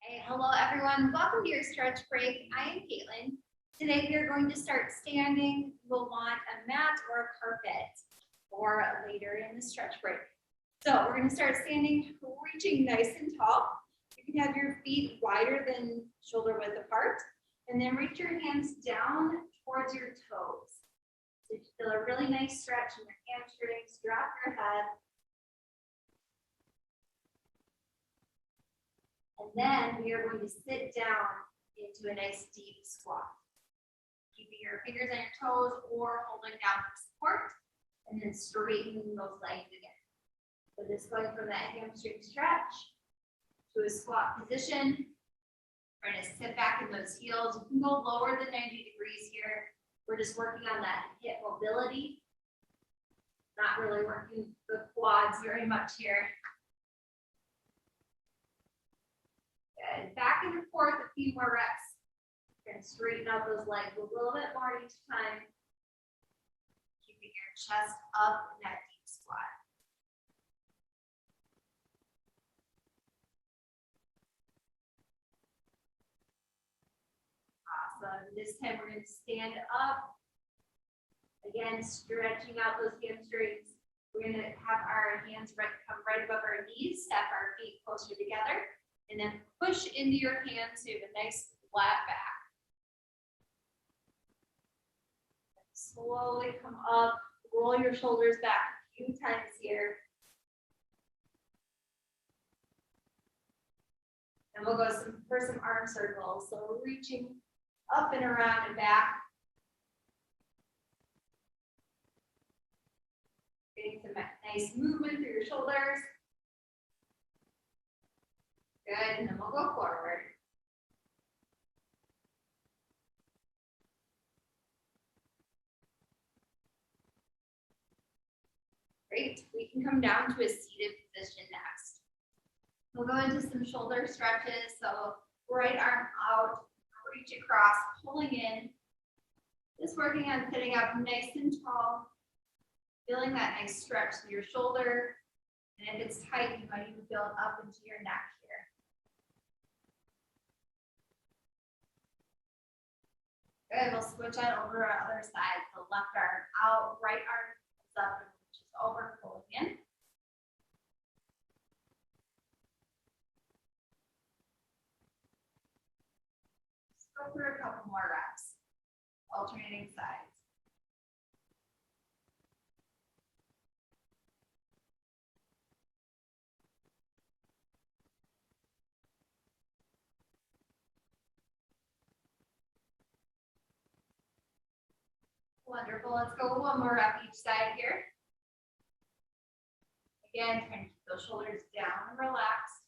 Hey, hello everyone. Welcome to your stretch break. I am Katelyn. Today we are going to start standing. We'll want a mat or a carpet for later in the stretch break. So we're going to start standing, reaching nice and tall. You can have your feet wider than shoulder width apart, and then reach your hands down towards your toes. So you feel a really nice stretch in your hamstrings. Drop your head. And then we are going to sit down into a nice deep squat. Keeping your fingers on your toes or holding down for support, and then straightening those legs again. So just going from that hamstring stretch to a squat position. We're going to sit back in those heels. You can go lower than 90 degrees here. We're just working on that hip mobility. Not really working the quads very much here. Good. Back and forth a few more reps. We're going to straighten out those legs a little bit more each time. Keeping your chest up in that deep squat. Awesome. This time we're going to stand up. Again, stretching out those hamstrings. We're going to have our hands come right above our knees, step our feet closer together. And then push into your hands so you have a nice flat back. Slowly come up, roll your shoulders back a few times here. And we'll go for some arm circles. So we're reaching up and around and back. Getting some nice movement through your shoulders. Good, and then we'll go forward. Great, we can come down to a seated position next. We'll go into some shoulder stretches. So right arm out, reach across, pulling in. Just working on sitting up nice and tall. Feeling that nice stretch through your shoulder. And if it's tight, you might even feel it up into your neck here. Good, we'll switch on over to our other side. So left arm out, right arm is up and reaches over, pulling in. Just go through a couple more reps, alternating sides. Wonderful. Let's go one more rep each side here. Again, trying to keep those shoulders down and relaxed.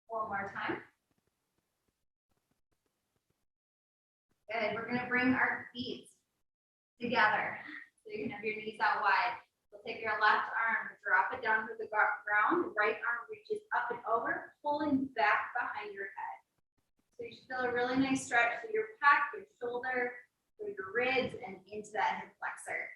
One more time. Good. We're going to bring our feet together. So you can have your knees out wide. So take your left arm, drop it down to the ground. Right arm reaches up and over, pulling back behind your head. So you should feel a really nice stretch through your pec, your shoulder, through your ribs, and into that hip flexor.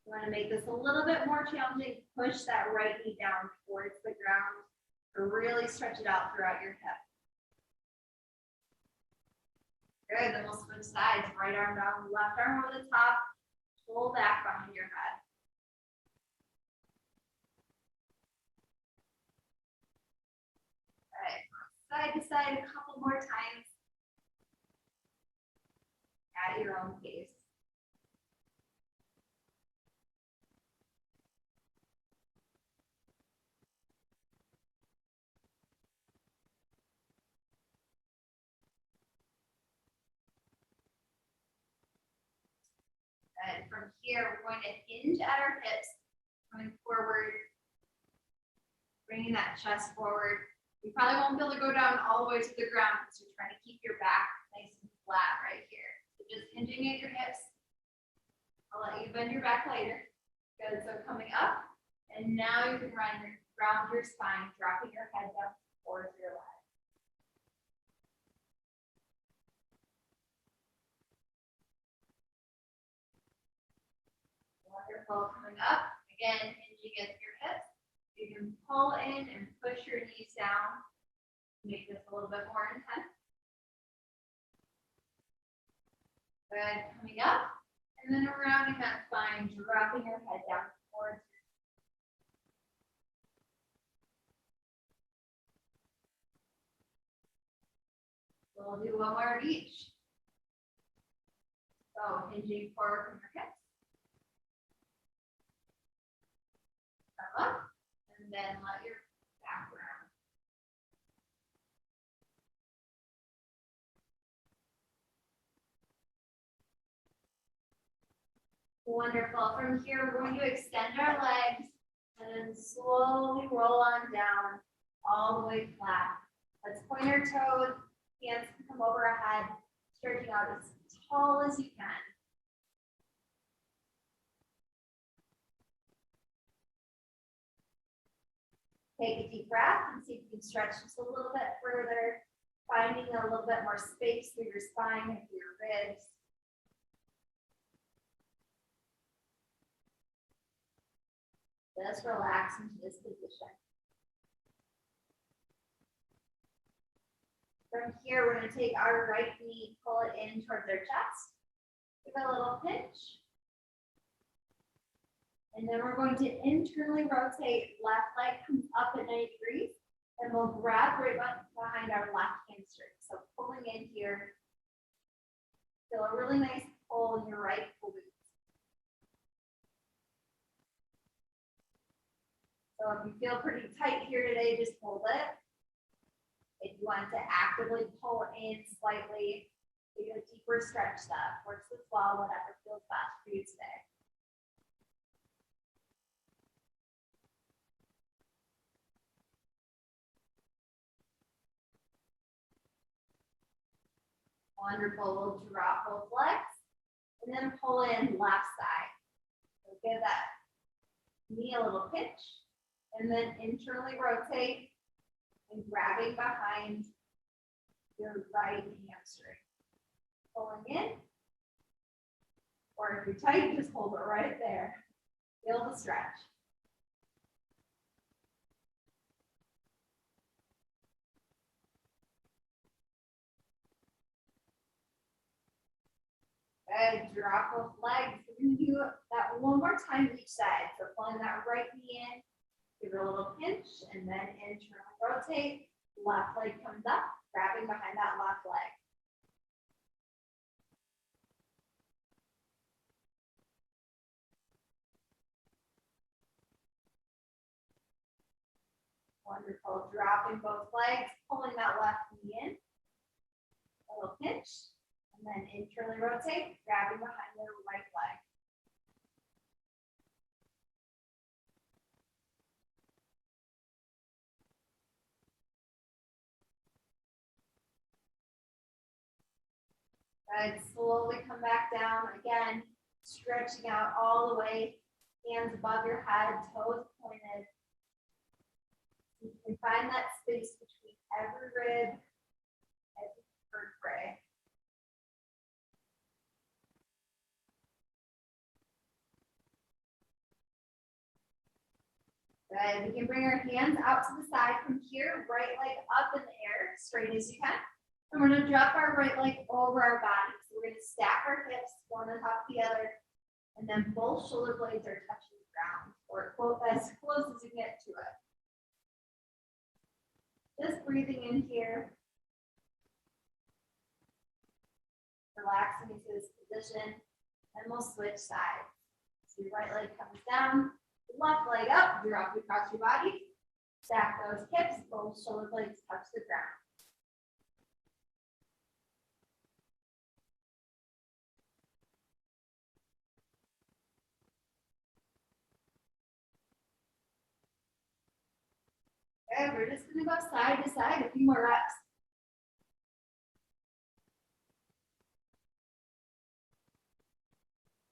You want to make this a little bit more challenging. Push that right knee down towards the ground to really stretch it out throughout your hip. Good, then we'll switch sides. Right arm down, left arm over the top. Pull back behind your head. Side to side a couple more times at your own pace. And from here, we're going to hinge at our hips, coming forward, bringing that chest forward. You probably won't be able to go down all the way to the ground because you're trying to keep your back nice and flat right here. So just hinging at your hips. I'll let you bend your back later. Good, so coming up, and now you can round your spine, dropping your head down towards your leg. Wonderful, coming up, again, hinging at your hips. You can can pull in and push your knees down. Make this a little bit more intense. Good, coming up, and then rounding that spine, dropping your head down towards you. We'll do one more of each. So hinging forward from your hips. Come up, and then let your back round. Wonderful. From here, we're going to extend our legs and then slowly roll on down all the way flat. Let's point our toes, hands can come over our head, stretching out as tall as you can. Take a deep breath and see if you can stretch just a little bit further, finding a little bit more space through your spine and through your ribs. Just relax into this position. From here, we're going to take our right knee, pull it in towards our chest. Give it a little pinch. And then we're going to internally rotate. Left leg comes up at 90 degrees. And we'll grab right behind our left hamstring. So pulling in here. Feel a really nice pull in your right glute. So if you feel pretty tight here today, just hold it. If you want to actively pull in slightly, take a deeper stretch step. Works as well, whatever feels best for you today. Wonderful. We'll drop both legs and then pull in left side. So give that knee a little pinch and then internally rotate and grabbing behind your right hamstring. Pulling in. Or if you're tight, just hold it right there. Feel the stretch. Good, drop both legs. We're going to do that one more time each side. So pulling that right knee in, give it a little pinch, and then internally rotate. Left leg comes up, grabbing behind that left leg. Wonderful. Dropping both legs, pulling that left knee in. A little pinch. And then internally rotate, grabbing behind the right leg. Good. Slowly come back down. Again, stretching out all the way. Hands above your head, toes pointed. You can find that space between every rib, every vertebrae. Good. We can bring our hands out to the side from here, right leg up in the air, straight as you can. And we're going to drop our right leg over our body. So we're going to stack our hips one on top of the other. And then both shoulder blades are touching the ground, or as close as you get to it. Just breathing in here. Relaxing into this position. And we'll switch sides. So your right leg comes down, left leg up, drop across your body. Stack those hips, both shoulder blades touch the ground. Okay, we're just going to go side to side, a few more reps.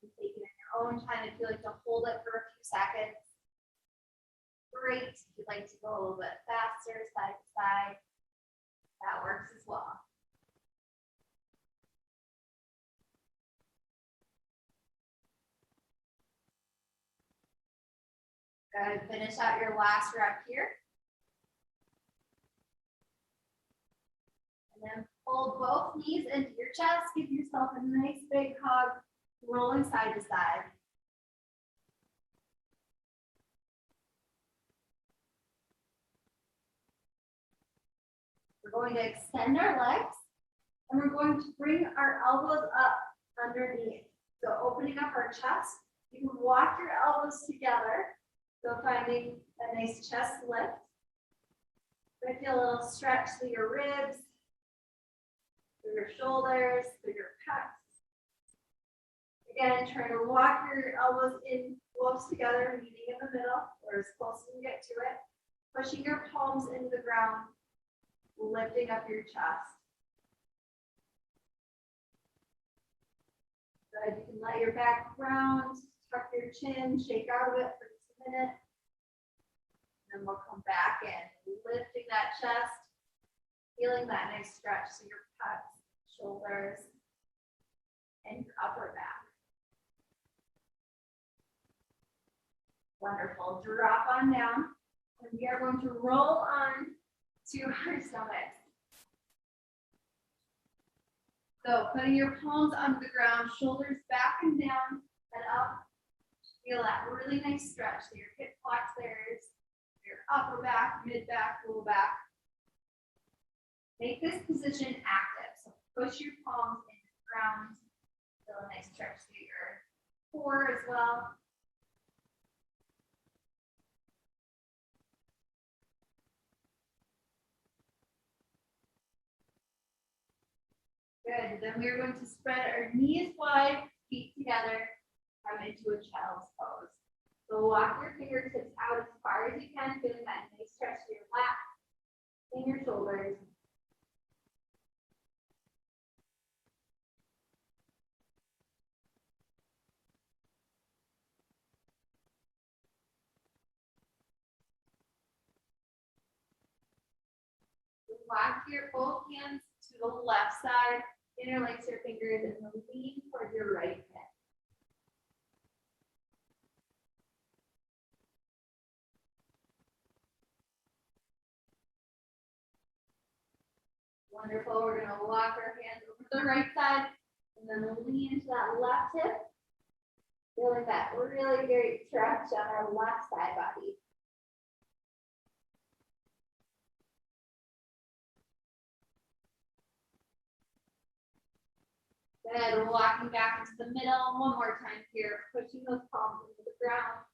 Take it in your own time if you like to hold it for a few seconds. Great. If you'd like to go a little bit faster, side to side, that works as well. Good. Finish out your last rep here. And then pull both knees into your chest. Give yourself a nice big hug, rolling side to side. We're going to extend our legs, and we're going to bring our elbows up underneath. So opening up our chest, you can walk your elbows together. So finding a nice chest lift. I feel a little stretch through your ribs, through your shoulders, through your pecs. Again, trying to walk your elbows in close together, meeting in the middle, or as close as you get to it. Pushing your palms into the ground, lifting up your chest. Good. You can let your back round, tuck your chin, shake out of it for just a minute. And we'll come back in, lifting that chest, feeling that nice stretch through your pecs, shoulders, and your upper back. Wonderful. Drop on down, and we are going to roll on to our stomachs. So putting your palms onto the ground, shoulders back and down and up. Feel that really nice stretch. So your hip flexors, your upper back, mid back, low back. Make this position active. So push your palms into the ground. Feel a nice stretch through your core as well. Good. Then we're going to spread our knees wide, feet together, come into a child's pose. So walk your fingertips out as far as you can, feeling that nice stretch to your lap and your shoulders. Walk your both hands to the left side, interlace your fingers, and then lean toward your right hip. Wonderful. We're going to walk our hands over to the right side, and then lean into that left hip. Feeling that really great stretch on our left side body. Good. Walking back into the middle. One more time here. Pushing those palms into the ground.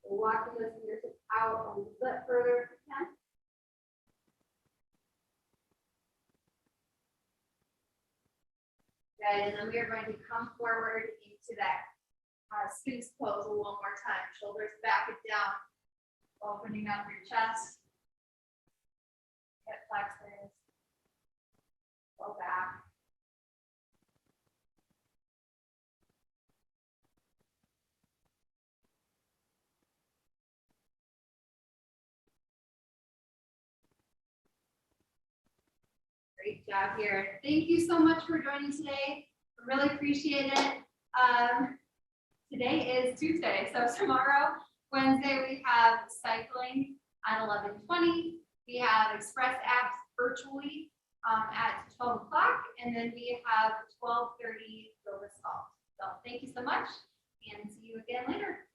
Walking those fingertips out a little bit further if you can. Good. And then we are going to come forward into that Sphinx pose one more time. Shoulders back and down. Opening up your chest. Hip flexors. Go back. Great job here. Thank you so much for joining today. I really appreciate it. Today is Tuesday, so tomorrow, Wednesday, we have cycling at 11:20. We have Express Apps virtually at 12 o'clock, and then we have 12:30 Yoga Salt. So thank you so much, and see you again later.